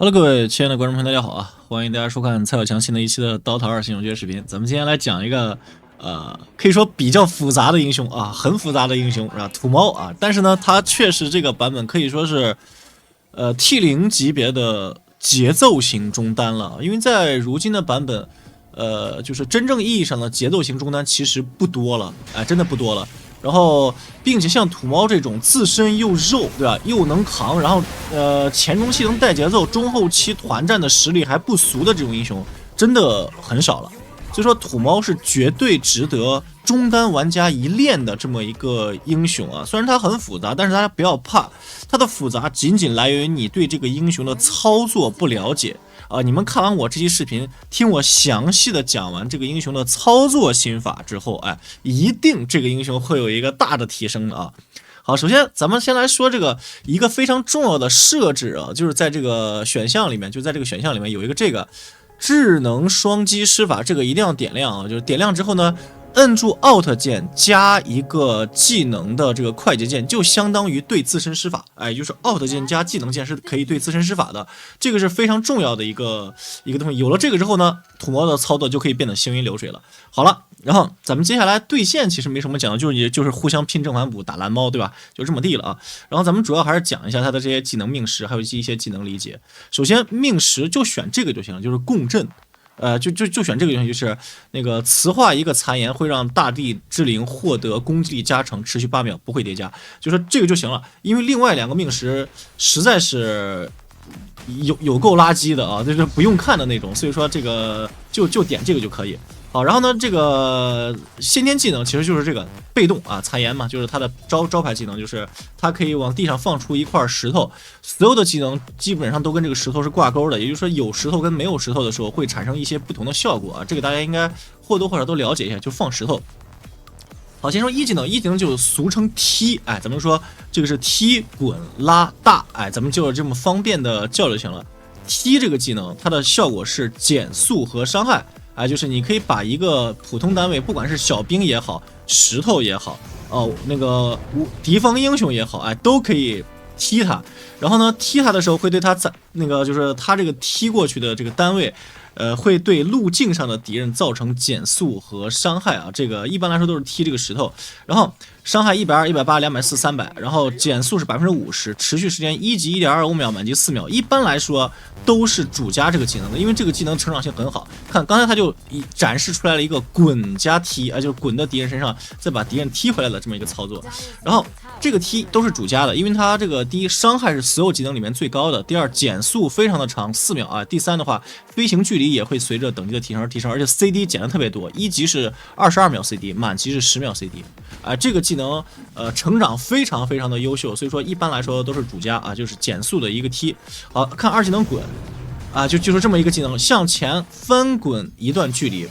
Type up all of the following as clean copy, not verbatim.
Hello，各位亲爱的观众朋友，大家好啊！欢迎大家收看蔡小强新的一期的《DOTA 2新手学视频。咱们今天来讲一个可以说比较复杂的英雄啊，很复杂的英雄啊，土猫啊。但是呢，它确实这个版本可以说是T0级别的节奏型中单了，因为在如今的版本，就是真正意义上的节奏型中单其实不多了，哎，真的不多了。然后，并且像土猫这种自身又肉，对吧？又能扛，然后前中期能带节奏，中后期团战的实力还不俗的这种英雄，真的很少了。所以说，土猫是绝对值得中单玩家一练的这么一个英雄啊。虽然它很复杂，但是大家不要怕，它的复杂仅仅来源于你对这个英雄的操作不了解。你们看完我这期视频，听我详细的讲完这个英雄的操作心法之后，哎，一定这个英雄会有一个大的提升的啊。好，首先咱们先来说这个一个非常重要的设置啊，就是在这个选项里面，有一个这个智能双击施法，这个一定要点亮啊，就是点亮之后呢，摁住 Alt 键加一个技能的这个快捷键，就相当于对自身施法，哎，就是 Alt 键加技能键是可以对自身施法的，这个是非常重要的一个东西。有了这个之后呢，土猫的操作就可以变得行云流水了。好了，然后咱们接下来对线其实没什么讲的，就是互相拼正反补打蓝猫，对吧？就这么地了啊。然后咱们主要还是讲一下它的这些技能命时，还有一些技能理解。首先命时就选这个就行了，就是共振。就选这个东西，就是那个磁化一个残言会让大地之灵获得攻击力加成，持续8秒，不会叠加，就说这个就行了。因为另外两个命时实在是有够垃圾的啊，就是不用看的那种，所以说这个就点这个就可以。好，然后呢，这个先天技能其实就是这个被动啊，残言嘛，就是它的招牌技能，就是它可以往地上放出一块石头，所有的技能基本上都跟这个石头是挂钩的，也就是说有石头跟没有石头的时候会产生一些不同的效果啊，这个大家应该或多或少都了解一下，就放石头。好，先说一技能，一技能就俗称踢，哎，咱们说这个是踢滚拉大，哎，咱们就这么方便的叫就行了。踢这个技能，它的效果是减速和伤害。哎，就是你可以把一个普通单位，不管是小兵也好，石头也好，那个敌方英雄也好，哎，都可以踢他。然后呢，踢他的时候会对他那个就是他这个踢过去的这个单位，会对路径上的敌人造成减速和伤害啊。这个一般来说都是踢这个石头，然后伤害120、180、240、300，然后减速是50%，持续时间1级1.25秒，满级4秒。一般来说都是主加这个技能的，因为这个技能成长性很好。看刚才他就展示出来了一个滚加踢，就是滚到敌人身上，再把敌人踢回来的这么一个操作。然后这个踢都是主加的，因为它这个第一伤害是所有技能里面最高的，第二减速非常的长4秒啊，第三的话飞行距离也会随着等级的提升而提升，而且 CD 减的特别多，一级是22秒 CD， 满级是10秒 CD，这个技能成长非常非常的优秀，所以说一般来说都是主加啊，就是减速的一个踢。好看二技能滚啊，就是这么一个技能，向前翻滚一段距离，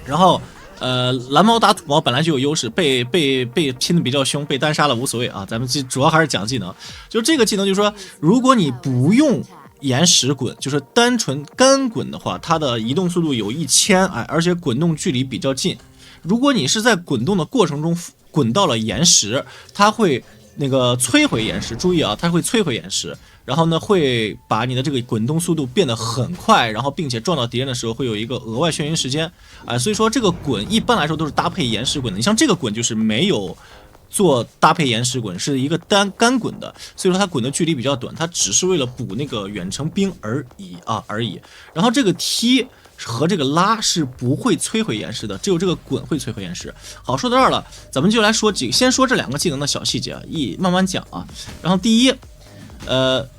然后蓝猫打土猫本来就有优势，被拼的比较凶，被单杀了无所谓啊，咱们主要还是讲技能。就这个技能就是说，如果你不用岩石滚，就是单纯干滚的话，它的移动速度有1000，而且滚动距离比较近。如果你是在滚动的过程中滚到了岩石，它会那个摧毁岩石，注意啊，它会摧毁岩石，然后呢会把你的这个滚动速度变得很快，然后并且撞到敌人的时候会有一个额外眩晕时间，所以说这个滚一般来说都是搭配岩石滚的，你像这个滚就是没有做搭配岩石滚，是一个干滚的，所以说它滚的距离比较短，它只是为了补那个远程兵而已。然后这个踢和这个拉是不会摧毁岩石的，只有这个滚会摧毁岩石。好，说到这儿了，咱们就来说先说这两个技能的小细节啊，慢慢讲啊。然后第一，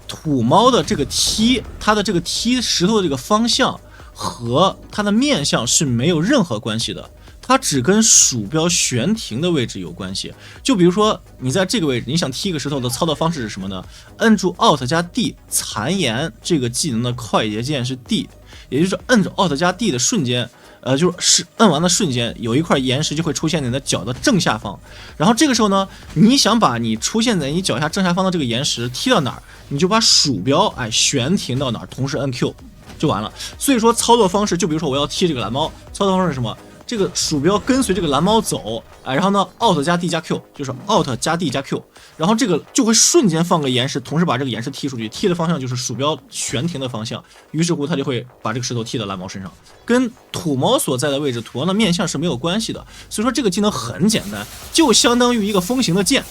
土猫的这个踢，它的这个踢石头的这个方向和它的面向是没有任何关系的。它只跟鼠标悬停的位置有关系。就比如说你在这个位置，你想踢一个石头的操作方式是什么呢？摁住 Alt 加 D， 残言这个技能的快捷键是 D， 也就是摁住 Alt 加 D 的瞬间，就是摁完的瞬间，有一块岩石就会出现在你的脚的正下方。然后这个时候呢，你想把你出现在你脚下正下方的这个岩石踢到哪儿，你就把鼠标悬停到哪儿，同时摁 Q 就完了。所以说操作方式，就比如说我要踢这个蓝猫，操作方式是什么？这个鼠标跟随这个蓝猫走，然后呢 Alt 加 D 加 Q， 就是 Alt 加 D 加 Q， 然后这个就会瞬间放个岩石，同时把这个岩石踢出去，踢的方向就是鼠标悬停的方向，于是乎它就会把这个石头踢到蓝猫身上，跟土猫所在的位置、土猫的面向是没有关系的。所以说这个技能很简单，就相当于一个风行的剑。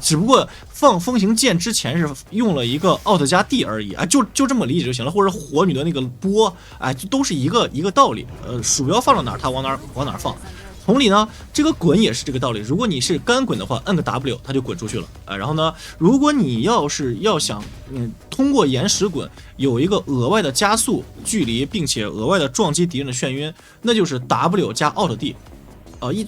只不过放风行剑之前是用了一个 Alt 加 D 而已就这么理解就行了，或者火女的那个波，就都是一个道理。鼠标放到哪儿，它往哪儿放。同理呢，这个滚也是这个道理。如果你是干滚的话，摁个 W 它就滚出去了然后呢，如果你要想通过岩石滚有一个额外的加速距离，并且额外的撞击敌人的眩晕，那就是 W 加 Alt D。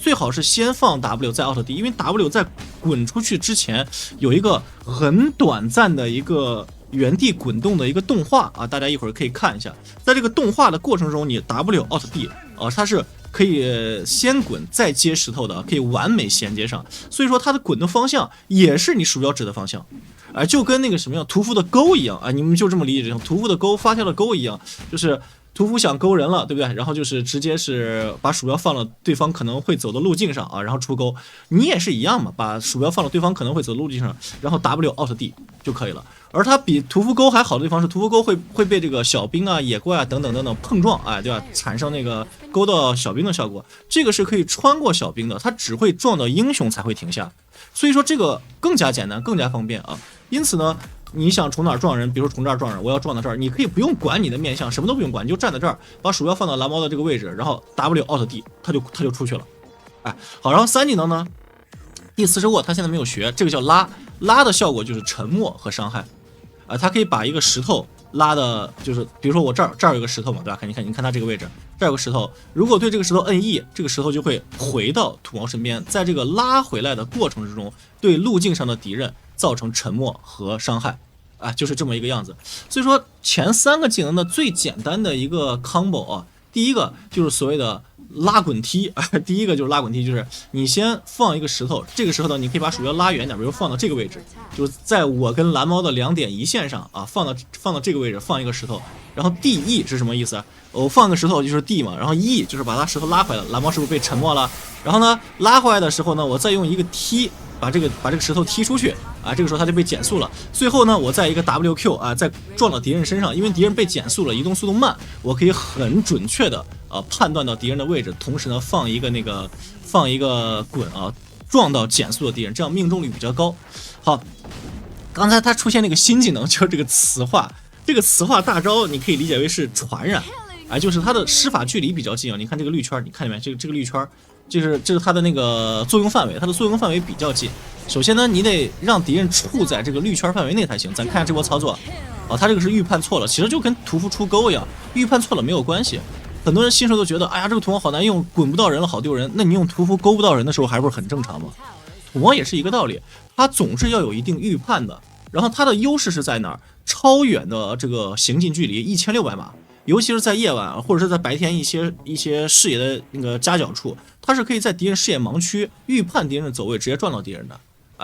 最好是先放 W 再 Alt D， 因为 W 在滚出去之前有一个很短暂的一个原地滚动的一个动画大家一会儿可以看一下。在这个动画的过程中，你 W Alt D 它是可以先滚再接石头的，可以完美衔接上。所以说它的滚的方向也是你鼠标指的方向，就跟那个什么样屠夫的钩一样你们就这么理解，就像屠夫的钩、发条的钩一样，就是屠夫想勾人了，对不对？然后就是直接是把鼠标放了对方可能会走的路径上然后出钩。你也是一样嘛，把鼠标放了对方可能会走的路径上，然后 W Alt D 就可以了。而它比屠夫钩还好的地方是，屠夫钩会被这个小兵野怪等等碰撞对吧？产生那个勾到小兵的效果。这个是可以穿过小兵的，它只会撞到英雄才会停下。所以说这个更加简单，更加方便因此呢，你想从哪儿撞人，比如说从这儿撞人，我要撞到这儿，你可以不用管你的面向，什么都不用管，你就站在这儿，把鼠标放到蓝猫的这个位置，然后 W Alt D 它就出去了。好，然后3技能呢，第40握它现在没有学，这个叫拉的效果就是沉默和伤害它可以把一个石头拉的，就是比如说我这儿有个石头嘛，对吧？你看它这个位置，这儿有个石头，如果对这个石头摁 E， 这个石头就会回到土猫身边，在这个拉回来的过程之中，对路径上的敌人造成沉默和伤害就是这么一个样子。所以说前3个技能的最简单的一个 combo第一个就是所谓的拉滚踢第一个就是拉滚踢，就是你先放一个石头，这个石头呢，你可以把鼠标拉远点，比如放到这个位置，就是在我跟蓝猫的2点一线上放到这个位置放一个石头，然后 DE 是什么意思我放个石头就是 D 嘛，然后 E 就是把它石头拉回来，蓝猫是不是被沉默了？然后呢，拉回来的时候呢，我再用一个踢把这个石头踢出去这个时候它就被减速了。最后呢，我在一个 WQ 再撞到敌人身上，因为敌人被减速了，移动速度慢，我可以很准确的判断到敌人的位置，同时呢放一个滚撞到减速的敌人，这样命中率比较高。好，刚才它出现那个新技能就是这个磁化，这个磁化大招你可以理解为是传染就是它的施法距离比较近你看这个绿圈，你看见没？这个绿圈这是它的那个作用范围，它的作用范围比较近。首先呢，你得让敌人处在这个绿圈范围内才行。咱看下这波操作它这个是预判错了，其实就跟屠夫出钩一样，预判错了没有关系。很多人新手都觉得，哎呀，这个土猫好难用，滚不到人了，好丢人。那你用屠夫勾不到人的时候，还不是很正常吗？土猫也是一个道理，它总是要有一定预判的。然后它的优势是在哪儿？超远的这个行进距离1600码，尤其是在夜晚或者是在白天一些视野的那个夹角处，它是可以在敌人视野盲区预判敌人的走位，直接撞到敌人的。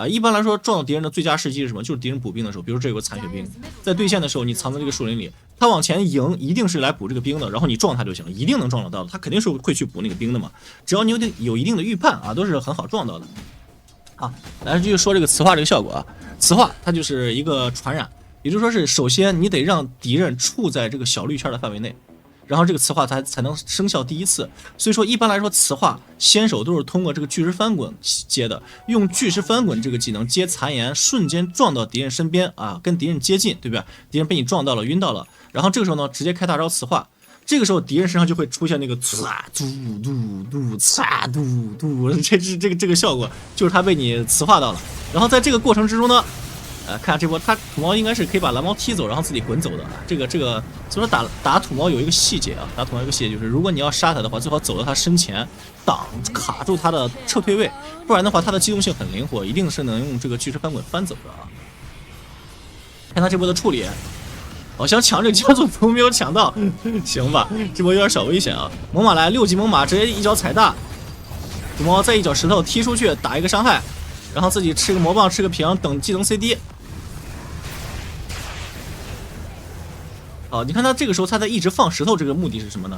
一般来说，撞到敌人的最佳时机是什么？就是敌人补兵的时候，比如这有个残血兵，在对线的时候，你藏在这个树林里，他往前迎，一定是来补这个兵的，然后你撞他就行了，一定能撞得到的，他肯定是会去补那个兵的嘛。只要你有一定的预判都是很好撞到的。来继续说这个磁化这个效果磁化它就是一个传染，也就是说是首先你得让敌人处在这个小绿圈的范围内。然后这个磁化才能生效第一次，所以说一般来说磁化先手都是通过这个巨石翻滚接的，用巨石翻滚这个技能接残岩，瞬间撞到敌人身边跟敌人接近，对不对？敌人被你撞到了，晕到了，然后这个时候呢，直接开大招磁化，这个时候敌人身上就会出现那个唰嘟嘟嘟唰嘟嘟，这个效果就是他被你磁化到了，然后在这个过程之中呢。看下这波，他土猫应该是可以把蓝猫踢走，然后自己滚走的。这个，所以说打土猫有一个细节打土猫有一个细节就是，如果你要杀他的话，最好走到他身前，卡住他的撤退位，不然的话，他的机动性很灵活，一定是能用这个巨石翻滚翻走的看他这波的处理，想抢这个加速图没有抢到，行吧，这波有点小危险猛犸来6级猛犸，直接一脚踩大，土猫再一脚石头踢出去，打一个伤害，然后自己吃个魔棒，吃个平，等技能 CD。好，你看他这个时候他在一直放石头，这个目的是什么呢？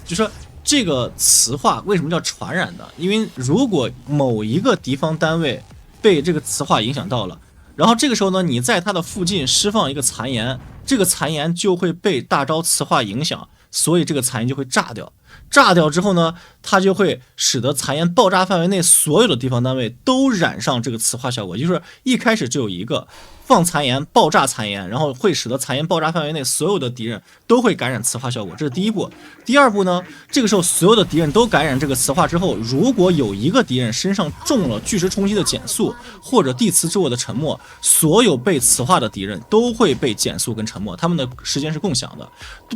就是这个磁化为什么叫传染的？因为如果某一个敌方单位被这个磁化影响到了，然后这个时候呢，你在它的附近释放一个残炎，这个残炎就会被大招磁化影响，所以这个残炎就会炸掉。炸掉之后呢，它就会使得残炎爆炸范围内所有的地方单位都染上这个磁化效果，就是一开始只有一个放残炎爆炸残炎，然后会使得残炎爆炸范围内所有的敌人都会感染磁化效果，这是第一步。第二步呢，这个时候所有的敌人都感染这个磁化之后，如果有一个敌人身上中了巨石冲击的减速或者地磁之握的沉默，所有被磁化的敌人都会被减速跟沉默，他们的时间是共享的，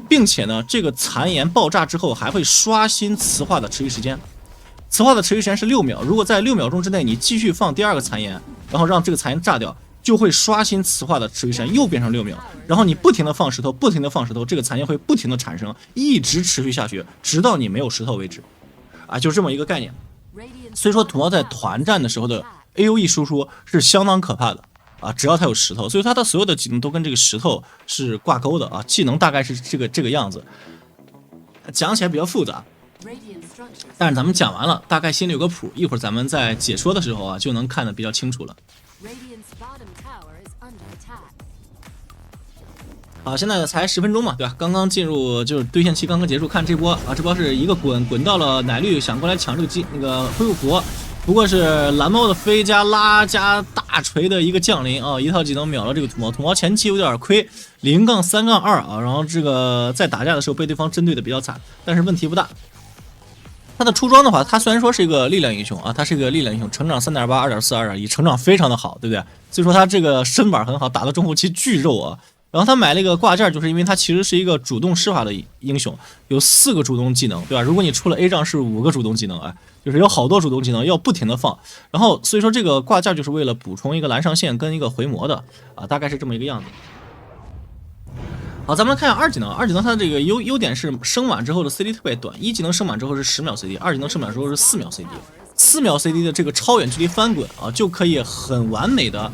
并且呢，这个残炎爆炸之后还会刷新磁化的持续时间。磁化的持续时间是6秒，如果在6秒钟之内你继续放第二个残炎，然后让这个残炎炸掉，就会刷新磁化的持续时间，又变成6秒。然后你不停的放石头，不停的放石头，这个残炎会不停的产生，一直持续下去，直到你没有石头为止。啊，就这么一个概念。所以说土猫在团战的时候的 AoE 输出是相当可怕的啊，只要它有石头，所以它的所有的技能都跟这个石头是挂钩的啊。技能大概是这个样子，讲起来比较复杂。但是咱们讲完了，大概心里有个谱，一会儿咱们在解说的时候啊，就能看得比较清楚了。好，现在才10分钟嘛，对吧？刚刚进入就是对线期刚刚结束，看这波啊，这波是一个滚到了奶绿，想过来抢这个那个恢复符，不过是蓝猫的飞加拉加大锤的一个降临啊，一套技能秒了这个土猫。土猫前期有点亏0-3-2啊，然后这个在打架的时候被对方针对的比较惨，但是问题不大。他的出装的话，他虽然说是一个力量英雄啊，他是一个力量英雄，成长3.8、2.4、2.1，成长非常的好，对不对？所以说他这个身板很好，打到中后期巨肉啊。然后他买了一个挂件，就是因为他其实是一个主动施法的英雄，有4个主动技能，对吧？如果你出了 A 仗是5个主动技能啊，就是有好多主动技能要不停的放。然后所以说这个挂件就是为了补充一个蓝上线跟一个回魔的啊，大概是这么一个样子。好，咱们来看一下二技能。二技能它的这个优点是升满之后的 CD 特别短，一技能升满之后是10秒 CD， 二技能升满之后是4秒 CD。4秒 CD 的这个超远距离翻滚啊，就可以很完美的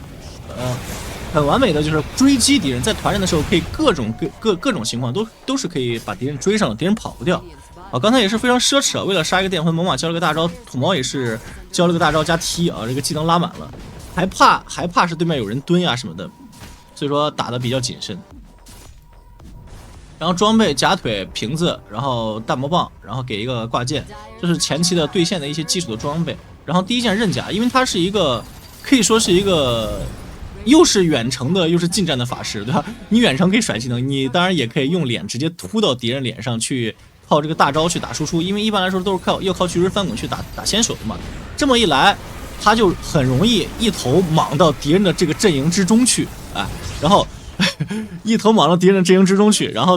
就是追击敌人，在团战的时候可以各种情况都是可以把敌人追上的，敌人跑不掉。啊，刚才也是非常奢侈啊，为了杀一个电魂，猛犸交了个大招，土猫也是交了个大招加踢啊，这个技能拉满了，还怕是对面有人蹲呀什么的，所以说打的比较谨慎。然后装备假腿、瓶子，然后大魔棒，然后给一个挂件，这是前期的对线的一些基础的装备。然后第一件刃甲，因为它是一个可以说是一个又是远程的又是近战的法师，对吧？你远程可以甩技能，你当然也可以用脸直接突到敌人脸上去，靠这个大招去打输出，因为一般来说都是要靠巨石翻滚去打先手的嘛。这么一来，他就很容易一头莽到敌人的这个阵营之中去，啊，然后一头莽到敌人的阵营之中去，然后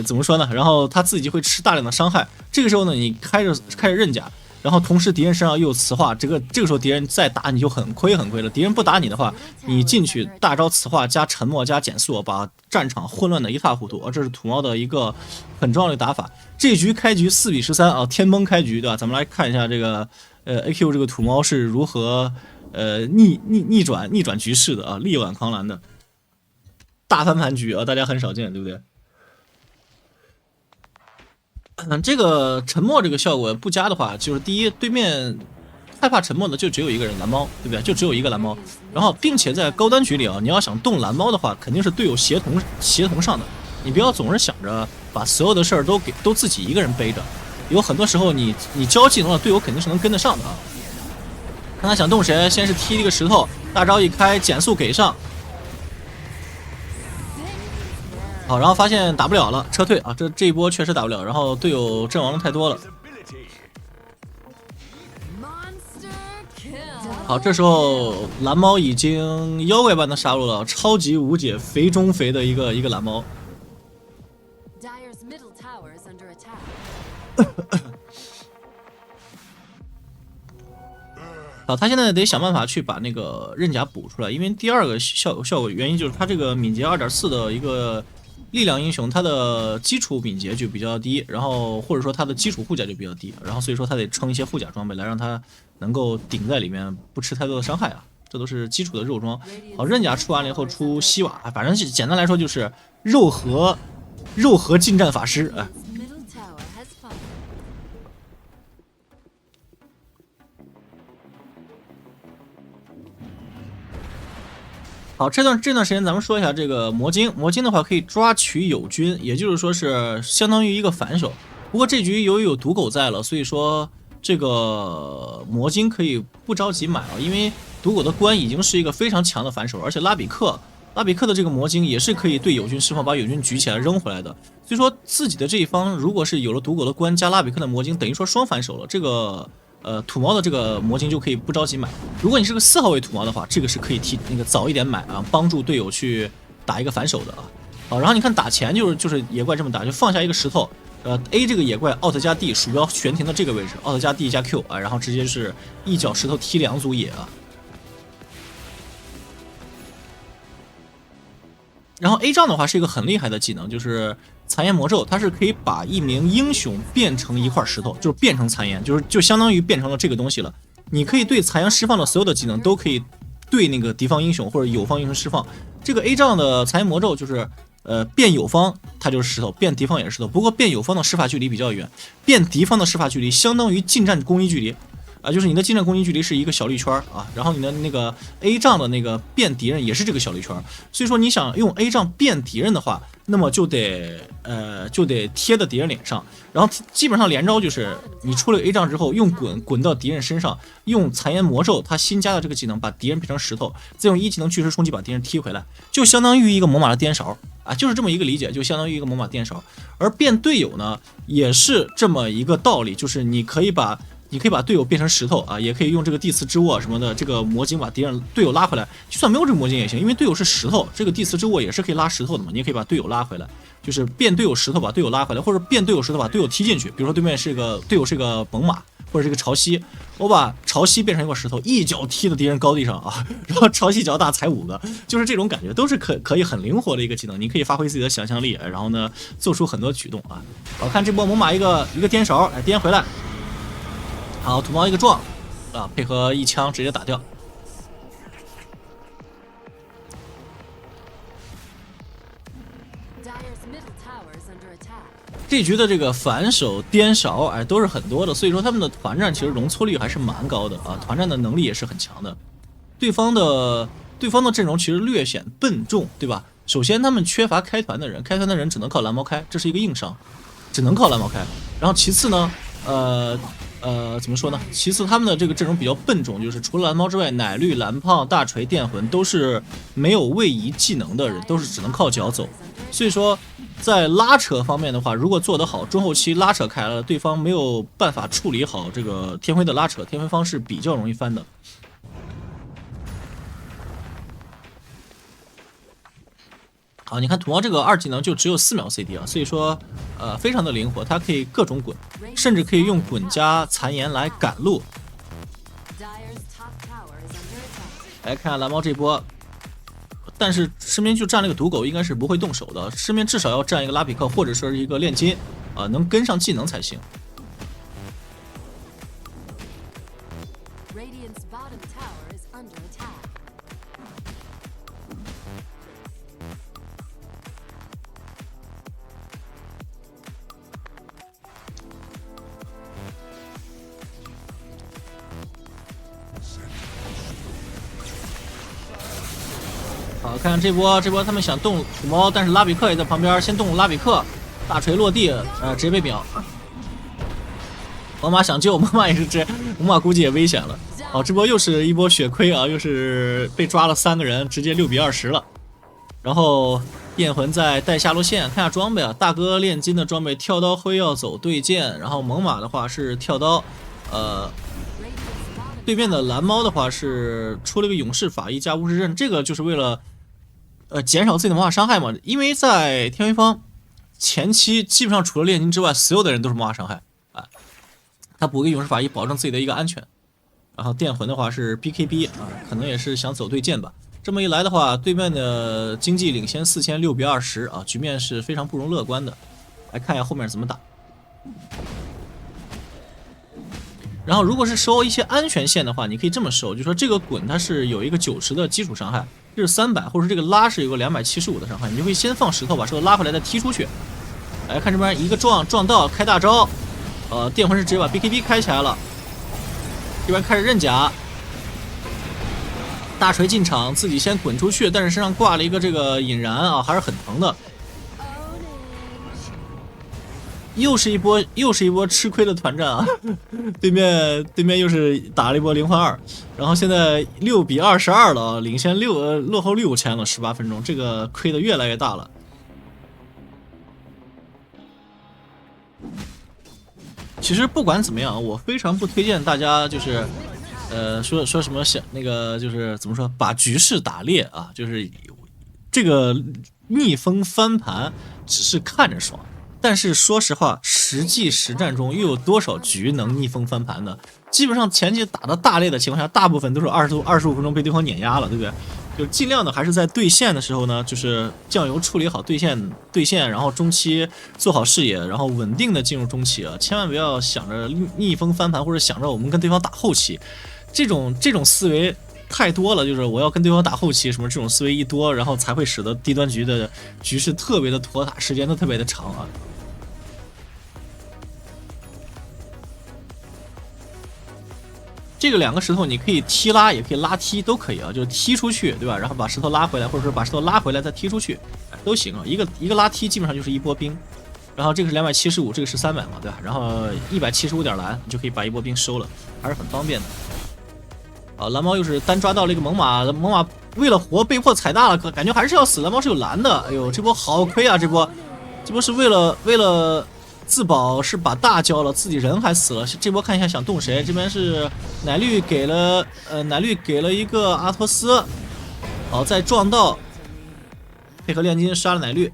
怎么说呢？然后他自己会吃大量的伤害。这个时候呢，你开着刃甲，然后同时敌人身上又有磁化，这个时候敌人再打你就很亏了。敌人不打你的话，你进去大招磁化加沉默加减速，把战场混乱的一塌糊涂。这是土猫的一个很重要的打法。这局开局4比13啊，天崩开局，对吧？咱们来看一下这个AQ 这个土猫是如何逆转局势的啊，力挽狂澜的大翻盘局啊，大家很少见，对不对？这个沉默这个效果不佳的话，就是第一，对面害怕沉默的就只有一个人蓝猫，对不对？就只有一个蓝猫。然后，并且在高端局里啊，你要想动蓝猫的话，肯定是队友协同上的。你不要总是想着把所有的事儿都自己一个人背着，有很多时候你交技能了，队友肯定是能跟得上的啊。看他想动谁，先是踢一个石头，大招一开，减速给上。好，然后发现打不了了，撤退啊！这一波确实打不了，然后队友阵亡的太多了。好，这时候蓝猫已经妖怪般的杀入了超级无解肥中肥的一个蓝猫。好，他现在得想办法去把那个刃甲补出来，因为第二个效果原因就是他这个敏捷 2.4 的一个力量英雄，他的基础敏捷就比较低，然后或者说他的基础护甲就比较低，然后所以说他得撑一些护甲装备来让他能够顶在里面，不吃太多的伤害啊。这都是基础的肉装。好，刃甲出完了以后出西瓦，反正简单来说就是肉核近战法师，哎。好，这段时间咱们说一下这个魔晶。魔晶的话可以抓取友军，也就是说是相当于一个反手。不过这局由于有毒狗在了，所以说这个魔晶可以不着急买啊，因为毒狗的关已经是一个非常强的反手，而且拉比克的这个魔晶也是可以对友军释放，把友军举起来扔回来的。所以说自己的这一方如果是有了毒狗的关加拉比克的魔晶，等于说双反手了。这个土猫的这个魔晶就可以不着急买。如果你是个4号位土猫的话，这个是可以早一点买啊，帮助队友去打一个反手的啊。好，然后你看打前就是野怪这么打，就放下一个石头。A 这个野怪 Alt 加 D 鼠标悬停的这个位置 ，Alt 加 D 加 Q 啊，然后直接是一脚石头踢2组野啊。然后 A 杖的话是一个很厉害的技能，就是残焰魔咒，它是可以把一名英雄变成一块石头，就是变成残焰，就相当于变成了这个东西了。你可以对残阳释放的所有的技能都可以对那个敌方英雄或者友方英雄释放。这个 A 杖的残焰魔咒就是变友方它就是石头，变敌方也是石头。不过变友方的施法距离比较远，变敌方的施法距离相当于近战攻击距离啊，就是你的近战攻击距离是一个小绿圈啊，然后你的那个 A 杖的那个变敌人也是这个小绿圈，所以说你想用 A 杖变敌人的话，那么就得贴在敌人脸上，然后基本上连招就是你出了 A 杖之后，用滚到敌人身上，用残焰魔咒它新加的这个技能把敌人变成石头，再用1技能巨石冲击把敌人踢回来，就相当于一个猛犸的颠勺啊，就是这么一个理解，就相当于一个猛犸颠勺。而变队友呢，也是这么一个道理，就是你可以把队友变成石头啊，也可以用这个地磁之握什么的这个魔晶把队友拉回来，就算没有这个魔晶也行，因为队友是石头，这个地磁之握也是可以拉石头的嘛，你也可以把队友拉回来，就是变队友石头把队友拉回来，或者变队友石头把队友踢进去。比如说对面队友是个猛犸或者是个潮汐，我把潮汐变成一块石头，一脚踢到敌人高地上啊，然后潮汐脚大踩5个，就是这种感觉，都是可以很灵活的一个技能，你可以发挥自己的想象力，然后呢做出很多举动啊。我看这波猛犸一个颠勺，颠回来。好，土猫一个撞啊，配合一枪直接打掉。这局的这个反手颠勺都是很多的，所以说他们的团战其实容错率还是蛮高的啊，团战的能力也是很强的。对方的阵容其实略显笨重，对吧？首先他们缺乏开团的人，开团的人只能靠蓝猫开，这是一个硬伤，只能靠蓝猫开。然后其次呢，怎么说呢？其次他们的这个阵容比较笨重，就是除了蓝猫之外，奶绿、蓝胖、大锤、电魂都是没有位移技能的人，都是只能靠脚走。所以说，在拉扯方面的话，如果做得好，中后期拉扯开了，对方没有办法处理好这个天辉的拉扯，天辉方是比较容易翻的。好，你看土猫这个2技能就只有4秒 CD 啊，所以说非常的灵活，它可以各种滚，甚至可以用滚加残炎来赶路。来看看蓝猫这波，但是身边就站了一个毒狗，应该是不会动手的，身边至少要站一个拉比克或者说是一个炼金啊，能跟上技能才行。好，看看这波他们想动土猫，但是拉比克也在旁边，先动拉比克，大锤落地，直接被秒。猛犸想救，猛犸也是猛犸估计也危险了。好，这波又是一波血亏啊，又是被抓了3个人，直接6比20了。然后电魂在带下路线，看下装备啊，大哥炼金的装备跳刀辉耀走对剑，然后猛犸的话是跳刀，对面的蓝猫的话是出了个勇士法医加巫师阵，这个就是为了减少自己的魔法伤害嘛，因为在天辉方前期基本上除了炼金之外，所有的人都是魔法伤害啊，他补个勇士法医保证自己的一个安全。然后电魂的话是 BKB 啊，可能也是想走对剑吧。这么一来的话，对面的经济领先46比20啊，局面是非常不容乐观的。来看一下后面怎么打。然后如果是收一些安全线的话，你可以这么收，就说这个滚它是有一个90的基础伤害，这是300，或者这个拉是有个275的伤害，你就会先放石头把石头拉回来再踢出去。来看这边一个撞到开大招，电魂是直接把 BKB 开起来了，这边开始认甲，大锤进场，自己先滚出去，但是身上挂了一个这个引燃啊，还是很疼的。又是一波吃亏的团战啊！对面又是打了一波0换2，然后现在6比22了啊，领先落后6000了，18分钟，这个亏的越来越大了。其实不管怎么样，我非常不推荐大家就是说什么想那个就是怎么说把局势打裂啊，就是这个逆风翻盘只是看着爽。但是说实话，实战中又有多少局能逆风翻盘的？基本上前期打的大裂的情况下，大部分都是25分钟被对方碾压了，对不对？就尽量的还是在对线的时候呢，就是酱油处理好对线，然后中期做好视野，然后稳定的进入中期啊，千万不要想着逆风翻盘，或者想着我们跟对方打后期，这种思维太多了，就是我要跟对方打后期什么这种思维一多，然后才会使得低端局的局势特别的拖沓，时间都特别的长啊。这个2个石头你可以踢拉，也可以拉踢，都可以啊，就是踢出去，对吧？然后把石头拉回来，或者说把石头拉回来再踢出去，都行啊。一个拉踢基本上就是一波兵，然后这个是275，这个是300嘛，对吧？然后175点蓝，你就可以把一波兵收了，还是很方便的。啊，蓝猫又是单抓到了一个猛犸，猛犸为了活被迫踩大了，感觉还是要死。蓝猫是有蓝的，哎呦，这波好亏啊！这波是为了自保，是把大交了，自己人还死了。这波看一下想动谁？这边是奶绿给了一个阿托斯，好，再撞到，配合炼金杀了奶绿。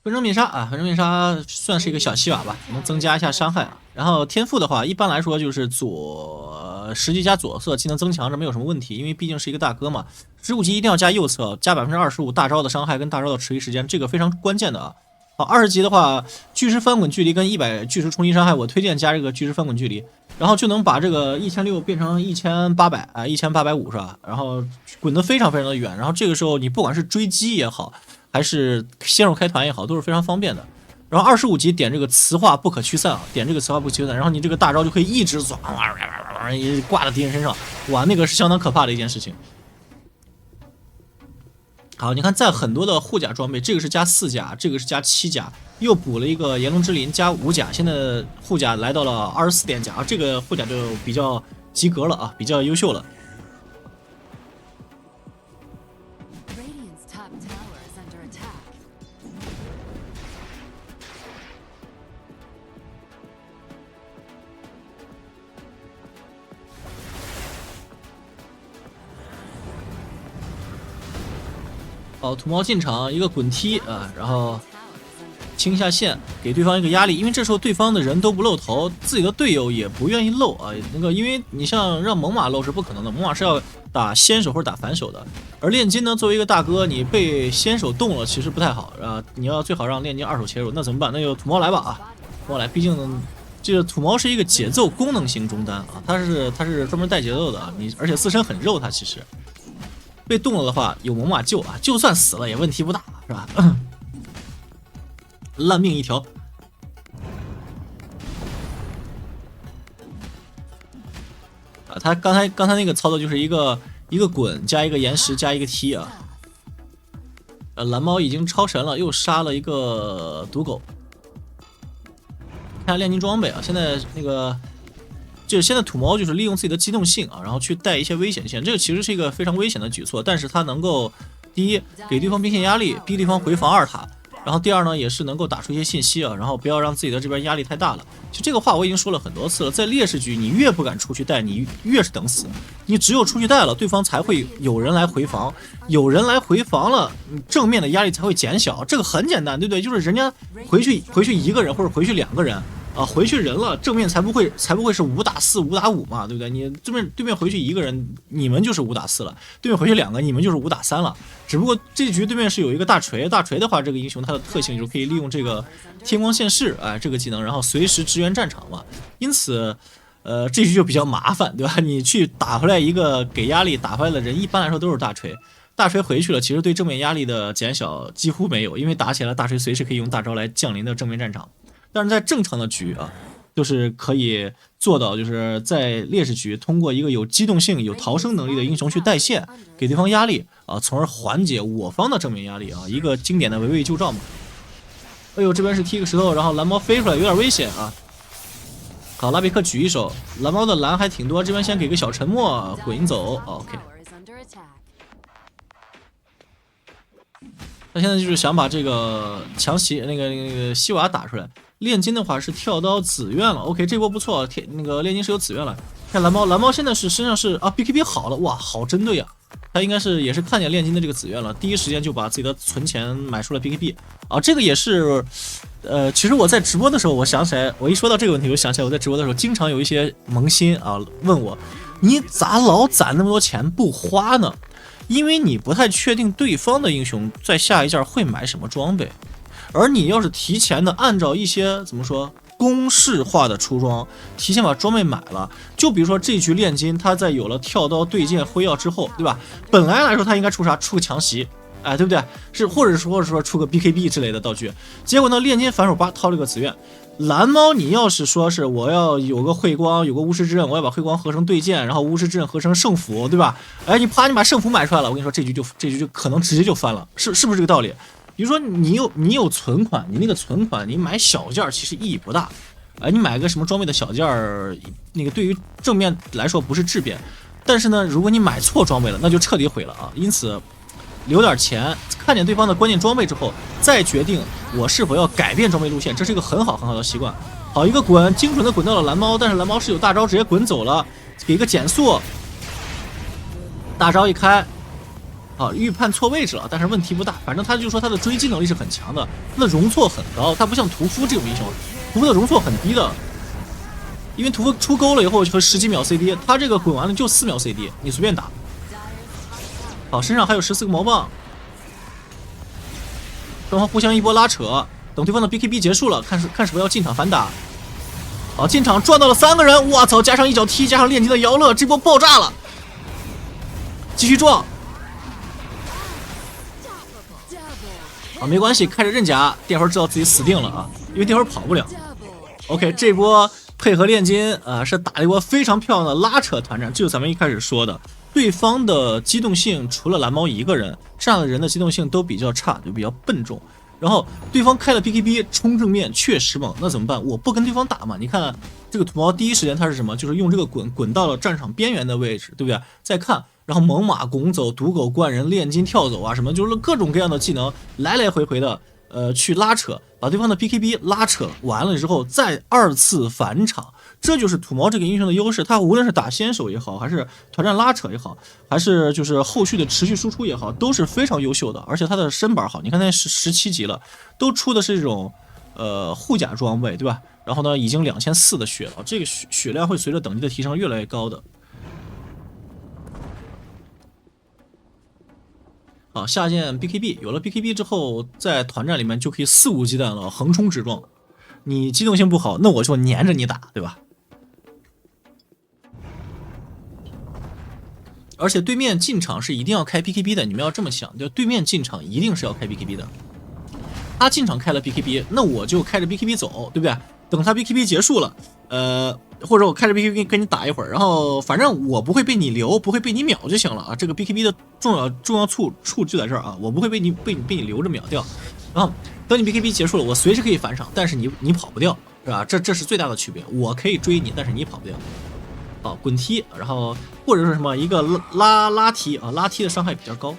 分身灭杀啊，分身灭杀算是一个小七瓦吧，能增加一下伤害啊。然后天赋的话，一般来说就是实际加左侧技能增强，这没有什么问题，因为毕竟是一个大哥嘛。15级一定要加右侧，加25%大招的伤害跟大招的持续时间，这个非常关键的啊。好，20级的话，巨石翻滚距离跟100巨石冲击伤害，我推荐加这个巨石翻滚距离，然后就能把这个1600变成1800啊，1850是吧？然后滚得非常的远，然后这个时候你不管是追击也好，还是先手开团也好，都是非常方便的。然后25级点这个磁化不可驱散啊，点这个磁化不可驱散，然后你这个大招就可以一直转，挂在敌人身上，哇，那个是相当可怕的一件事情。好，你看在很多的护甲装备，这个是加4甲，这个是加7甲，又补了一个炎龙之鳞加5甲，现在护甲来到了24点甲，这个护甲就比较及格了啊，比较优秀了。好，土猫进场一个滚踢啊，然后清一下线，给对方一个压力，因为这时候对方的人都不露头，自己的队友也不愿意露啊。那个，因为你像让猛犸露是不可能的，猛犸是要打先手或者打反手的。而炼金呢，作为一个大哥，你被先手动了，其实不太好啊。你要最好让炼金2手切入，那怎么办？那就土猫来吧啊，土猫来，毕竟这个土猫是一个节奏功能型中单啊，它是专门带节奏的啊。而且自身很肉，它其实。被动了的话，有猛犸救啊，就算死了也问题不大，是吧？烂命一条。啊，他刚才那个操作就是一个滚加一个岩石加一个踢啊。蓝猫已经超神了，又杀了一个毒狗。看下炼金装备啊，现在那个。就是现在土猫就是利用自己的机动性啊，然后去带一些危险线，这个其实是一个非常危险的举措，但是它能够第一给对方兵线压力，逼对方回防2塔，然后第二呢也是能够打出一些信息啊，然后不要让自己的这边压力太大了。其实这个话我已经说了很多次了，在劣势局你越不敢出去带，你越是等死，你只有出去带了，对方才会有人来回防，有人来回防了，正面的压力才会减小，这个很简单，对不对？就是人家回去一个人或者回去2个人。啊，回去人了，正面才不会是5打4、5打5嘛，对不对？你对面回去一个人，你们就是5打4了；对面回去2个，你们就是5打3了。只不过这局对面是有一个大锤，大锤的话，这个英雄它的特性就是可以利用这个天光现世，哎，这个技能，然后随时支援战场嘛。因此，这局就比较麻烦，对吧？你去打回来一个给压力打回来的人，一般来说都是大锤。大锤回去了，其实对正面压力的减小几乎没有，因为打起来大锤随时可以用大招来降临的正面战场。但是在正常的局啊，就是可以做到，就是在劣势局通过一个有机动性、有逃生能力的英雄去带线，给对方压力啊，从而缓解我方的正面压力啊，一个经典的围魏救赵嘛。哎呦，这边是踢个石头，然后蓝猫飞出来，有点危险啊。好，拉比克举一手，蓝猫的蓝还挺多，这边先给个小沉默，滚走。OK。他现在就是想把这个强袭那个西瓦打出来。炼金的话是跳刀紫苑了 ，OK， 这波不错，那个炼金是有紫苑了。看蓝猫，蓝猫现在是身上是啊 BKB 好了，哇，好针对啊！他应该是也是看见炼金的这个紫苑了，第一时间就把自己的存钱买出了 BKB 啊，这个也是，其实我在直播的时候，我想起来，我一说到这个问题，我想起来我在直播的时候，经常有一些萌新啊问我，你咋老攒那么多钱不花呢？因为你不太确定对方的英雄在下一件会买什么装备，而你要是提前的按照一些怎么说公式化的出装，提前把装备买了，就比如说这局炼金，他在有了跳刀、对剑、辉耀之后，对吧？本来来说他应该出啥？出个强袭，哎，对不对？是或者说出个 BKB 之类的道具，结果呢，炼金反手扒掏了个紫苑。蓝猫，你要是说是我要有个慧光，有个巫师之刃，我要把慧光合成对剑，然后巫师之刃合成圣斧，对吧？哎，你啪，你把圣斧买出来了，我跟你说，这局就可能直接就翻了，是不是这个道理？比如说你有存款，你那个存款你买小件其实意义不大，哎，你买个什么装备的小件那个对于正面来说不是质变，但是呢，如果你买错装备了，那就彻底毁了啊！因此，留点钱，看见对方的关键装备之后，再决定我是否要改变装备路线，这是一个很好的习惯。好，一个滚，精准的滚到了蓝猫，但是蓝猫是有大招直接滚走了，给一个减速，大招一开。啊，预判错位置了，但是问题不大，反正他就说他的追击能力是很强的，他的容错很高，他不像屠夫这种英雄，屠夫的容错很低的，因为屠夫出钩了以后和10几秒 CD， 他这个滚完了就4秒 CD， 你随便打。好，身上还有14个毛棒，双方互相一波拉扯，等对方的 BKB 结束了，看是否要进场反打。好，进场赚到了3个人，我操，加上一脚踢，加上炼金的摇乐，这波爆炸了，继续撞。啊，没关系，开着刃甲，电会儿知道自己死定了啊，因为电会儿跑不了。OK， 这波配合炼金是打了一波非常漂亮的拉扯团战，这就是咱们一开始说的，对方的机动性除了蓝猫一个人，剩下的人的机动性都比较差，就比较笨重。然后对方开了 BKB 冲正面确实猛，那怎么办？我不跟对方打嘛？你看这个土猫第一时间他是什么？就是用这个滚到了战场边缘的位置，对不对？再看。然后猛犸拱走、毒狗灌人、炼金跳走啊，什么就是各种各样的技能来来回回的去拉扯，把对方的 BKB 拉扯完了之后再2次返场，这就是土猫这个英雄的优势。他无论是打先手也好，还是团战拉扯也好，还是就是后续的持续输出也好，都是非常优秀的。而且他的身板好，你看他17级了，都出的是这种护甲装备，对吧？然后呢，已经2400的血了，这个血量会随着等级的提升越来越高的。啊，下件 BKB 有了 BKB 之后，在团战里面就可以肆无忌惮了，横冲直撞。你机动性不好，那我就黏着你打，对吧？而且对面进场是一定要开 BKB 的，你们要这么想，就对面进场一定是要开 BKB 的。他进场开了 BKB， 那我就开着 BKB 走，对不对？等他 BKB 结束了，或者我开着 BKB 跟你打一会儿，然后反正我不会被你留，不会被你秒就行了啊。这个 BKB 的重要处就在这儿啊，我不会被你留着秒掉。然后等你 BKB 结束了，我随时可以返场，但是你跑不掉，是吧？这是最大的区别。我可以追你，但是你跑不掉。啊，滚踢，然后或者是什么一个拉踢啊，拉踢的伤害比较高。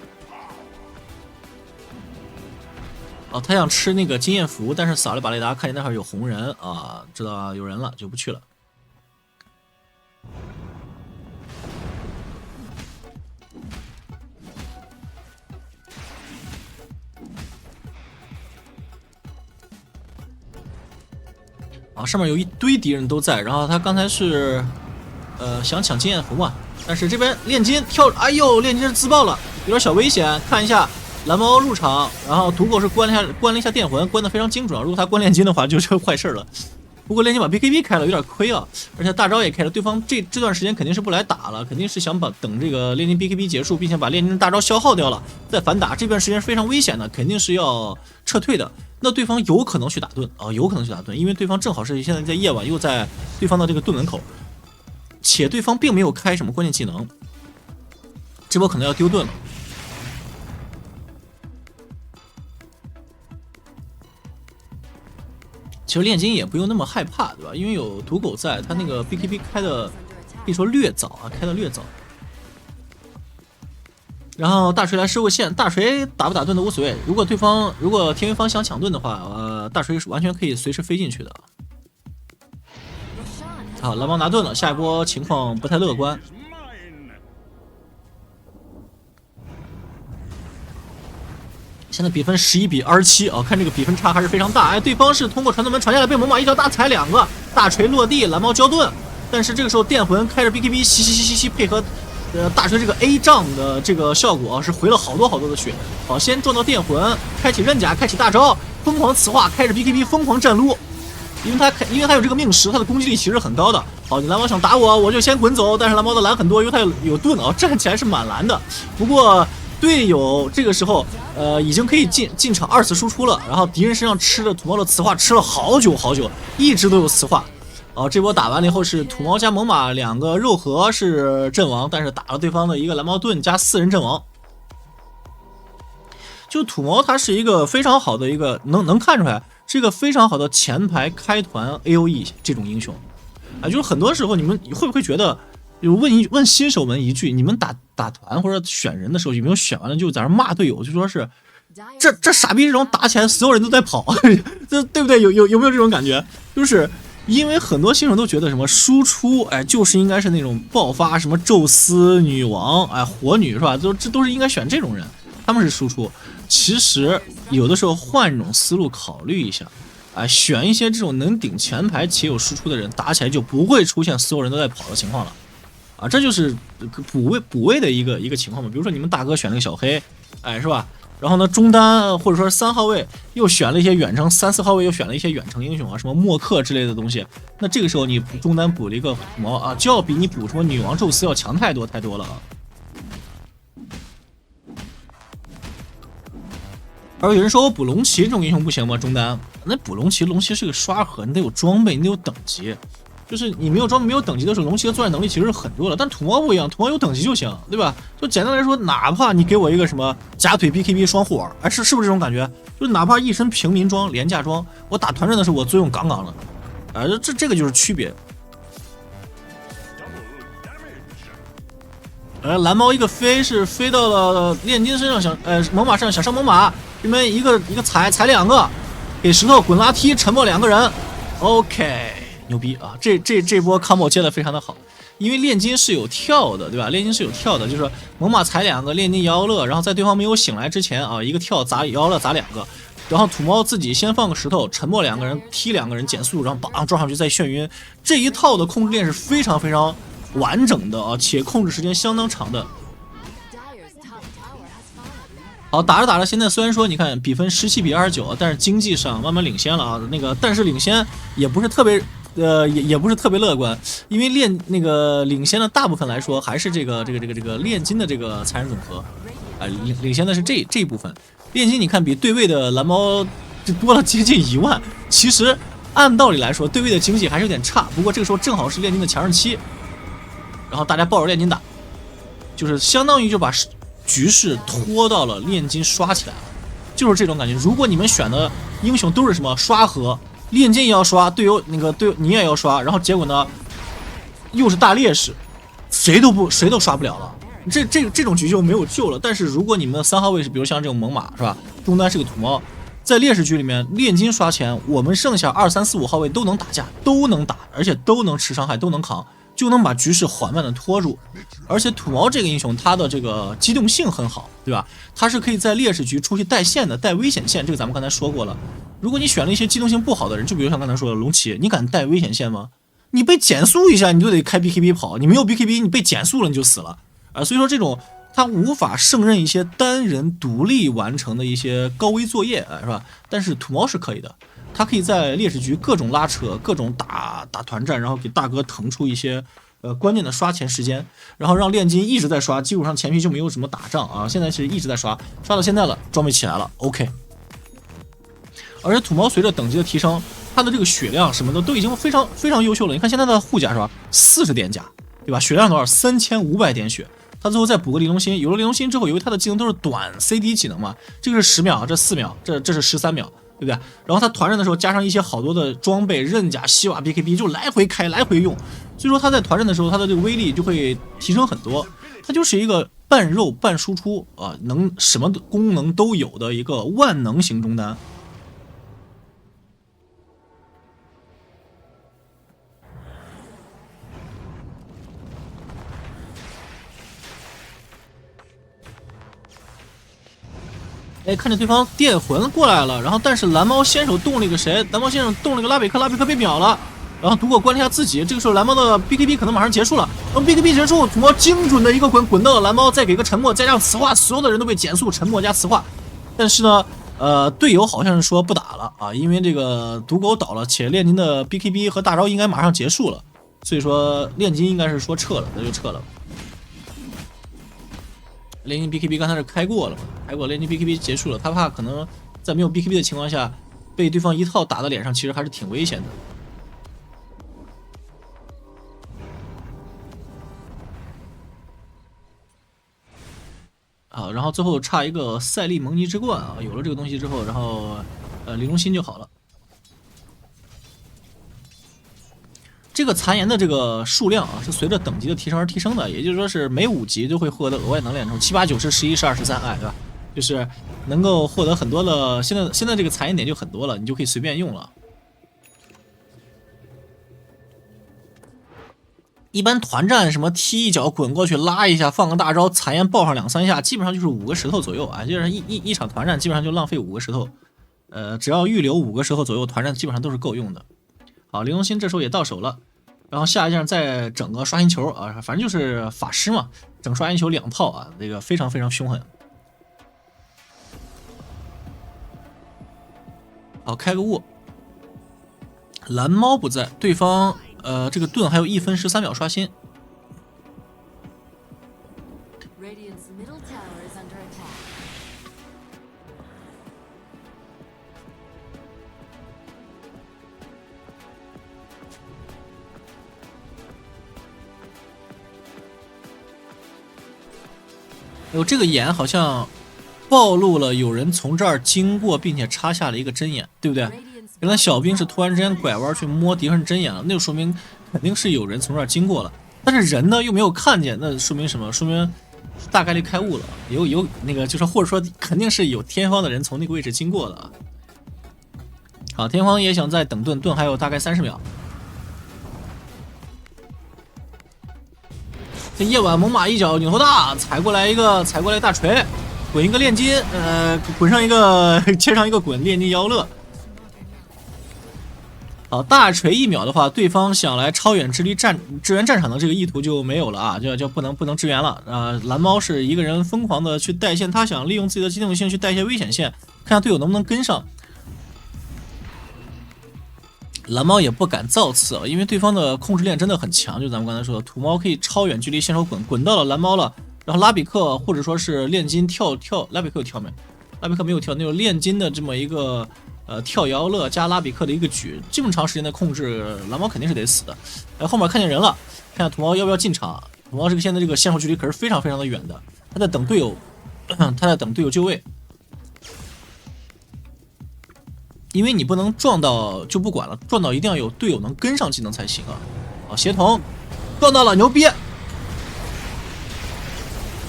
哦，他想吃那个经验符，但是扫了把雷达，看见那会儿有红人啊，知道有人了就不去了。啊，上面有一堆敌人都在，然后他刚才是想抢经验符嘛，但是这边炼金跳，哎呦，炼金是自爆了，有点小危险，看一下。蓝猫入场，然后毒狗是关了一下电魂，关的非常精准。如果他关炼金的话，就是坏事了。不过炼金把 BKB 开了有点亏啊，而且大招也开了，对方这段时间肯定是不来打了，肯定是想等这个炼金 BKB 结束，并且把炼金大招消耗掉了再反打，这段时间是非常危险的，肯定是要撤退的。那对方有可能去打盾啊，有可能去打盾，因为对方正好是现在在夜晚，又在对方的这个盾门口，且对方并没有开什么关键技能，这波可能要丢盾了。其实炼金也不用那么害怕，对吧？因为有土狗在，他那个 BKB 开的可以说略早啊，开的略早。然后大锤来收个线，大锤打不打盾都无所谓。如果天元方想抢盾的话，大锤是完全可以随时飞进去的。好，蓝猫拿盾了，下一波情况不太乐观。现在比分11比27啊，看这个比分差还是非常大。哎，对方是通过传送门传下来，被猛犸一脚大踩2个，大锤落地，蓝猫交盾。但是这个时候电魂开着 BKB 吸配合大锤这个 A 杖的这个效果是回了好多的血。好，先撞到电魂，开启刃甲，开启大招，疯狂磁化，开着 BKB 疯狂站撸。因为他有这个命石，他的攻击力其实很高的。好，你蓝猫想打我就先滚走，但是蓝猫的蓝很多，因为他有盾啊，站起来是满蓝的。不过队友这个时候已经可以进场2次输出了，然后敌人身上吃的土猫的磁化吃了好久，一直都有磁化。这波打完了以后是土猫加猛犸2个肉核是阵亡，但是打了对方的一个蓝猫盾加4人阵亡。就土猫它是一个非常好的一个能看出来是一个非常好的前排开团 AOE 这种英雄啊，就是很多时候你们会不会觉得？问新手们一句，你们打团或者选人的时候，有没有选完了就在那骂队友，就说是这傻逼这种打起来所有人都在跑，这对不对？有没有这种感觉？就是因为很多新手都觉得什么输出，哎，就是应该是那种爆发，什么宙斯女王，哎，火女是吧？这都是应该选这种人，他们是输出。其实有的时候换一种思路考虑一下。选一些这种能顶前排且有输出的人，打起来就不会出现所有人都在跑的情况了。这就是补位的一个情况嘛。比如说你们大哥选了个小黑，哎，是吧？然后呢，中单或者说3号位又选了一些远程，3、4号位又选了一些远程英雄啊，什么默克之类的东西。那这个时候你中单补了一个土猫啊，就要比你补什么女王宙斯要强太多了啊。而有人说我补龙骑这种英雄不行吗？中单那补龙骑是个刷盒，你得有装备，你得有等级。就是你没有装备没有等级的时候，龙骑的作战能力其实是很多的，但土猫不一样，土猫有等级就行，对吧？就简单来说，哪怕你给我一个什么假腿 BKB 双护耳，是不是这种感觉？就哪怕一身平民装、廉价装，我打团战的时候我作用杠的，这个就是区别。蓝猫一个飞是飞到了炼金身上，猛犸身上想上猛犸，这边一个踩2个，给石头滚拉踢沉默2个人 ，OK。牛逼啊！这波 combo 接的非常的好，因为炼金是有跳的，对吧？炼金是有跳的，就是说猛犸踩2个，炼金摇乐，然后在对方没有醒来之前啊，一个跳砸摇乐砸2个，然后土猫自己先放个石头，沉默2个人，踢2个人减速，然后绑撞上去再眩晕，这一套的控制链是非常完整的啊，且控制时间相当长的。好，打着，现在虽然说你看比分17比29，但是经济上慢慢领先了啊。但是领先也不是特别也不是特别乐观，因为领先的大部分来说还是这个炼金的这个残忍总和，领先的是这一部分。炼金你看比对位的蓝猫就多了接近1万，其实按道理来说对位的经济还是有点差，不过这个时候正好是炼金的强势期，然后大家抱着炼金打，就是相当于就把局势拖到了炼金刷起来了，就是这种感觉。如果你们选的英雄都是什么刷核，炼金也要刷，队友你也要刷，然后结果呢又是大劣势，谁都刷不了了，这种局就没有救了。但是如果你们的3号位是比如像这种猛犸是吧，中单是个土猫，在劣势局里面炼金刷前，我们剩下2、3、4、5号位都能打架，都能打，而且都能吃伤害，都能扛，就能把局势缓慢的拖住。而且土猫这个英雄他的这个机动性很好，对吧？他是可以在劣势局出去带线的，带危险线，这个咱们刚才说过了。如果你选了一些机动性不好的人，就比如像刚才说的龙骑，你敢带危险线吗？你被减速一下你就得开 BKB 跑，你没有 BKB 你被减速了你就死了所以说这种他无法胜任一些单人独立完成的一些高危作业是吧？但是土猫是可以的。他可以在劣势局各种拉扯，各种打团战，然后给大哥腾出一些关键的刷钱时间，然后让炼金一直在刷，基本上前期就没有什么打仗啊，现在是一直在刷，刷到现在了，装备起来了 ，OK。而且土猫随着等级的提升，它的这个血量什么的都已经非常优秀了。你看现在的护甲是吧，40点甲，对吧？血量多少？3500点血。他最后再补个玲珑心，有了玲珑心之后，由于他的技能都是短 CD 技能嘛，这个是10秒，这4秒，这是13秒，对不对？然后他团战的时候加上一些好多的装备，刃甲、西瓦、BKB 就来回开，来回用，所以说他在团战的时候，他的这个威力就会提升很多。他就是一个半肉半输出啊，能什么功能都有的一个万能型中单。哎，看着对方电魂过来了，然后但是蓝猫先手动了一个谁？蓝猫先手动了一个拉比克，拉比克被秒了，然后毒果关了一下自己。这个时候蓝猫的 BKB 可能马上结束了，然后 BKB 结束，土猫精准的一个滚到了蓝猫，再给个沉默，再让磁化，所有的人都被减速，沉默加磁化。但是呢，队友好像是说不打了啊，因为这个毒狗倒了，且炼金的 BKB 和大招应该马上结束了，所以说炼金应该是说撤了，那就撤了。炼金 BKB 刚才是开过了嘛？开过炼金 BKB 结束了，他怕可能在没有 BKB 的情况下被对方一套打到脸上，其实还是挺危险的。好，然后最后差一个赛利蒙尼之冠啊，有了这个东西之后，然后玲珑心就好了。这个残颜的这个数量啊，是随着等级的提升而提升的，也就是说是每5级就会获得额外能量充7、8、9、10、11、12、13，哎，对吧？就是能够获得很多的，现在这个残颜点就很多了，你就可以随便用了。一般团战什么踢一脚滚过去拉一下放个大招残颜爆上2、3下，基本上就是5个石头左右啊，就是一场团战基本上就浪费5个石头，只要预留5个石头左右，团战基本上都是够用的。好，玲珑心这时候也到手了，然后下一件再整个刷新球啊，反正就是法师嘛，整刷新球2炮啊，这个非常凶狠。好，开个握，蓝猫不在，对方这个盾还有1分13秒刷新。这个眼好像暴露了有人从这儿经过，并且插下了一个针眼，对不对？原来小兵是突然之间拐弯去摸敌人针眼了，那就说明肯定是有人从这儿经过了。但是人呢又没有看见，那说明什么？说明大概率开悟了，有那个就是或者说肯定是有天方的人从那个位置经过的啊。好，天方也想再等盾，盾还有大概30秒。这夜晚猛犸一脚扭头大踩过来大锤，滚一个炼金，滚上一个切上一个滚炼金妖乐。好，大锤1秒的话，对方想来超远支援战场的这个意图就没有了啊，就不能支援了。蓝猫是一个人疯狂的去带线，他想利用自己的机动性去带一些危险线，看下队友能不能跟上。蓝猫也不敢造次，因为对方的控制链真的很强，就咱们刚才说的，土猫可以超远距离先手滚到了蓝猫了，然后拉比克或者说是炼金跳，拉比克有跳没？拉比克没有跳，那种炼金的这么一个跳摇乐加拉比克的一个举，这么长时间的控制，蓝猫肯定是得死的。后面看见人了，看下土猫要不要进场？土猫这个现在这个先手距离可是非常的远的，他在等队友，就位。因为你不能撞到就不管了，撞到一定要有队友能跟上技能才行啊！好，协同撞到了，牛逼！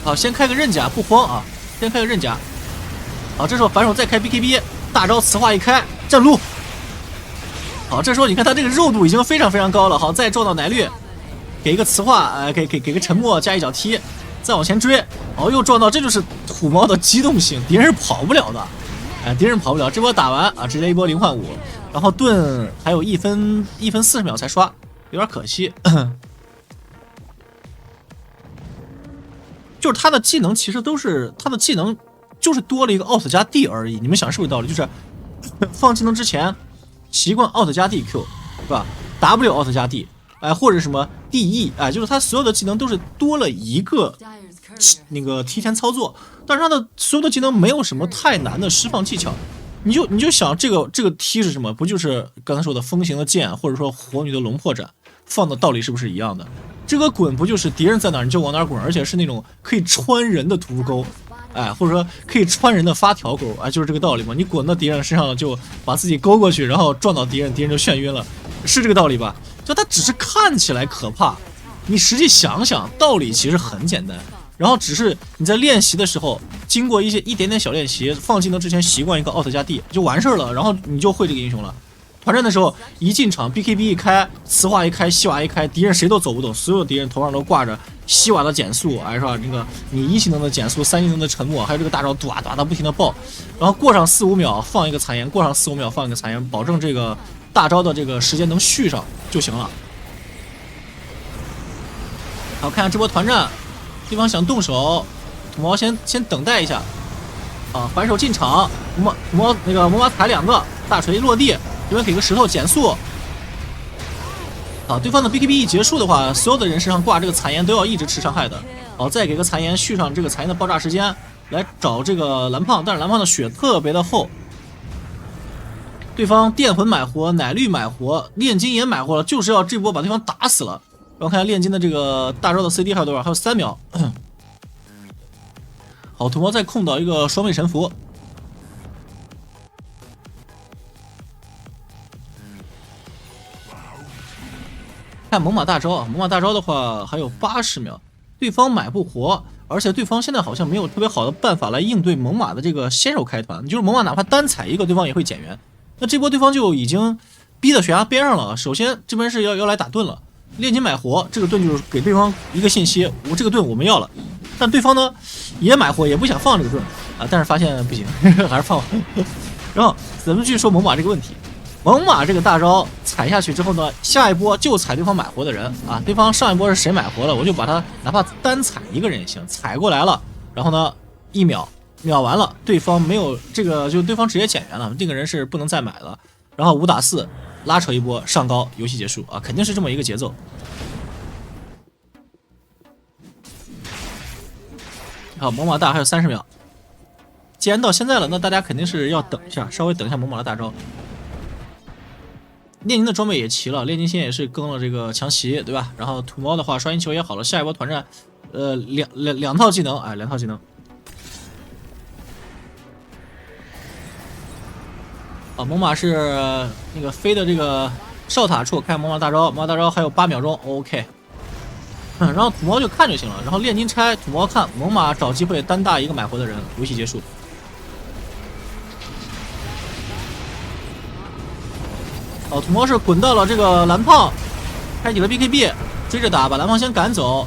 好，先开个刃甲，不慌啊，先开个刃甲。好，这时候反手再开 BKB， 大招磁化一开，站撸。好，这时候你看他这个肉度已经非常高了。好，再撞到奶绿，给一个磁化，给个沉默加一脚踢，再往前追。哦，又撞到，这就是土猫的机动性，敌人是跑不了的。敌人跑不了，这波打完啊，直接一波0换5，然后盾还有1分40秒才刷，有点可惜。就是他的技能其实都是他的技能，就是多了一个奥特加 D 而已。你们想是不是道理？就是放技能之前，习惯 Alt 加 DQ， 是吧 ？W Alt 加 D， 哎，或者什么 DE， 哎，就是他所有的技能都是多了一个那个提前操作，但是他的所有的技能没有什么太难的释放技巧。你就想这个 T 是什么？不就是刚才说的风行的剑，或者说火女的龙破斩，放的道理是不是一样的？这个滚不就是敌人在哪儿你就往哪儿滚，而且是那种可以穿人的图钩，哎，或者说可以穿人的发条钩，哎，就是这个道理嘛。你滚到敌人身上就把自己勾过去，然后撞到敌人，敌人就眩晕了，是这个道理吧？就它只是看起来可怕，你实际想想，道理其实很简单。然后只是你在练习的时候，经过一点点小练习，放技能之前习惯一个 Alt 加 D 就完事儿了，然后你就会这个英雄了。团战的时候一进场 BKB 一开，磁化一开，西瓦一开，敌人谁都走不动，所有敌人头上都挂着西瓦的减速，哎是吧？这个你1技能的减速，3技能的沉默，还有这个大招哒哒哒不停的爆，然后过上4-5秒放一个残烟，过上4-5秒放一个残烟，保证这个大招的这个时间能续上就行了。好，看下这波团战。对方想动手，土猫先等待一下，啊，反手进场，土猫那个猛犸踩2个，大锤落地，这边给个石头减速。啊，对方的 BKB 一结束的话，所有的人身上挂这个残烟都要一直吃伤害的。好，再给个残烟续上这个残烟的爆炸时间，来找这个蓝胖，但是蓝胖的血特别的厚。对方电魂买活，奶绿买活，炼金也买活了，就是要这波把对方打死了。然后看下炼金的这个大招的 CD 还有多少？还有3秒。好，土猫再控到一个双倍神符。看猛犸大招啊，猛犸大招的话还有80秒，对方买不活，而且对方现在好像没有特别好的办法来应对猛犸的这个先手开团，就是猛犸哪怕单踩一个，对方也会减员。那这波对方就已经逼到悬崖边上了。首先这边是要来打盾了。炼金买活，这个盾就是给对方一个信息，我这个盾我们要了，但对方呢也买活，也不想放这个盾啊，但是发现不行，还是放。然后咱们继续说猛犸这个问题，猛犸这个大招踩下去之后呢，下一波就踩对方买活的人啊，对方上一波是谁买活了，我就把他哪怕单踩一个人也行，踩过来了，然后呢1秒秒完了，对方没有这个，就对方直接减员了，这个人是不能再买了，然后5打4。拉扯一波上高，游戏结束啊，肯定是这么一个节奏。好，猛犸大还有30秒。既然到现在了，那大家肯定是要等一下，稍微等一下猛犸的大招。炼金的装备也齐了，炼金现在也是更了这个强袭，对吧？然后土猫的话，刷新球也好了，下一波团战，两套技能，哎，2套技能。啊，猛犸是那个飞的这个哨塔处，看猛犸大招，猛犸大招还有8秒钟 ，OK。然后土猫就看就行了，然后炼金拆，土猫看，猛犸找机会单大一个买活的人，游戏结束。哦，土猫是滚到了这个蓝胖，开启了 BKB， 追着打，把蓝胖先赶走，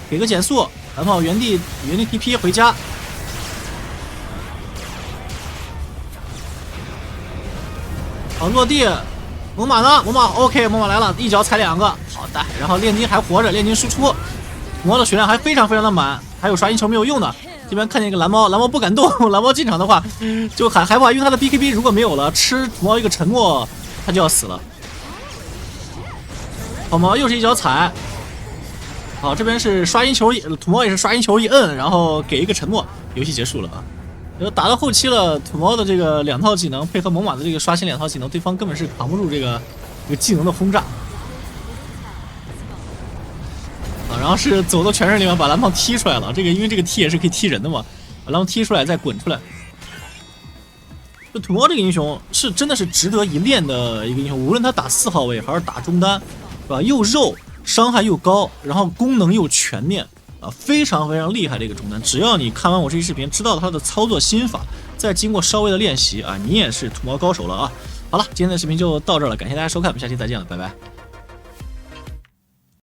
给个减速，蓝胖原地 TP 回家。好，落地，猛犸呢？猛犸 OK， 猛犸来了，一脚踩2个，好的。然后炼金还活着，炼金输出，土猫的血量还非常的满，还有刷新球没有用的。这边看见一个蓝猫，蓝猫不敢动，蓝猫进场的话就很害怕，因为他的 BKB 如果没有了，吃土猫一个沉默，他就要死了。好，猫又是一脚踩，好，这边是刷新球，土猫也是刷新球一摁，然后给一个沉默，游戏结束了啊。打到后期了，土猫的这个2套技能配合猛犸的这个刷新2套技能，对方根本是扛不住这个技能的轰炸啊！然后是走到全身里面把蓝胖踢出来了，这个因为这个踢也是可以踢人的嘛，把蓝胖踢出来再滚出来。这土猫这个英雄是真的是值得一练的一个英雄，无论他打4号位还是打中单，是吧？又肉，伤害又高，然后功能又全面。啊，非常厉害的一个中单，只要你看完我这期视频，知道他的操作心法，再经过稍微的练习啊，你也是土猫高手了啊！好了，今天的视频就到这儿了，感谢大家收看，我们下期再见了，拜拜。